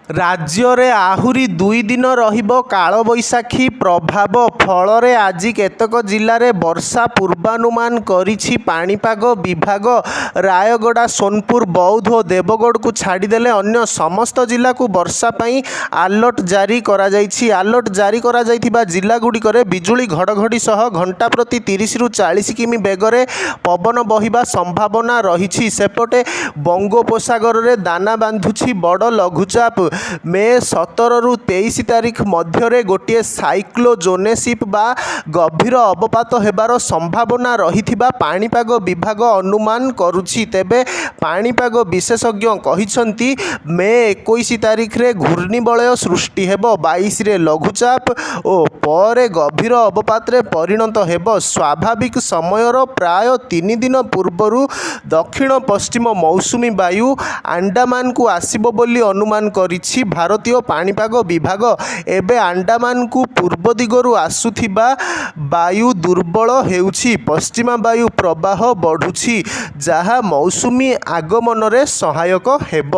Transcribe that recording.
ରାଜ୍ୟରେ ଆହୁରି 2 ଦିନ ରହିବ କାଳବୈଶାଖୀ ପ୍ରଭାବ। ଫଳରେ ଆଜି କେତେକ ଜିଲ୍ଲାରେ ବର୍ଷା ପୂର୍ବାନୁମାନ କରିଛି ପାଣିପାଗ ବିଭାଗ। ରାୟଗଡ଼ା, ସୋନପୁର, ବୌଦ୍ଧ ଓ ଦେବଗଡ଼କୁ ଛାଡ଼ିଦେଲେ ଅନ୍ୟ ସମସ୍ତ ଜିଲ୍ଲାକୁ ବର୍ଷା ପାଇଁ ଆଲର୍ଟ ଜାରି କରାଯାଇଛି। ଆଲର୍ଟ ଜାରି କରାଯାଇଥିବା ଜିଲ୍ଲାଗୁଡ଼ିକରେ ବିଜୁଳି ଘଡ଼ଘଡ଼ି ସହ ଘଣ୍ଟା ପ୍ରତି 30ରୁ 40 କିମି ବେଗରେ ପବନ ବହିବା ସମ୍ଭାବନା ରହିଛି। ସେପଟେ ବଙ୍ଗୋପସାଗରରେ ଦାନା ବାନ୍ଧୁଛି ବଡ଼ ଲଘୁଚାପ। ମେ 17ରୁ 23 ତାରିଖ ମଧ୍ୟରେ ଗୋଟିଏ ସାଇକ୍ଲୋଜୋନେସିପ୍ ବା ଗଭୀର ଅବପାତ ହେବାର ସମ୍ଭାବନା ରହିଥିବା ପାଣିପାଗ ବିଭାଗ ଅନୁମାନ କରୁଛି। ତେବେ ପାଣିପାଗ ବିଶେଷଜ୍ଞ କହିଛନ୍ତି ମେ 21 ତାରିଖରେ ଘୂର୍ଣ୍ଣିବଳୟ ସୃଷ୍ଟି ହେବ, 22ରେ ଲଘୁଚାପ ଓ ପରେ ଗଭୀର ଅବପାତରେ ପରିଣତ ହେବ। ସ୍ୱାଭାବିକ ସମୟର ପ୍ରାୟ 3 ଦିନ ପୂର୍ବରୁ ଦକ୍ଷିଣ ପଶ୍ଚିମ ମୌସୁମୀ ବାୟୁ ଆଣ୍ଡାମାନକୁ ଆସିବ ବୋଲି ଅନୁମାନ କରିଛି ଭାରତୀୟ ପାଣିପାଗ ବିଭାଗ। ଏବେ ଆଣ୍ଡାମାନକୁ ପୂର୍ବ ଦିଗରୁ ଆସୁଥିବା ବାୟୁ ଦୁର୍ବଳ ହେଉଛି, ପଶ୍ଚିମା ବାୟୁ ପ୍ରବାହ ବଢ଼ୁଛି, ଯାହା ମୌସୁମୀ ଆଗମନରେ ସହାୟକ ହେବ।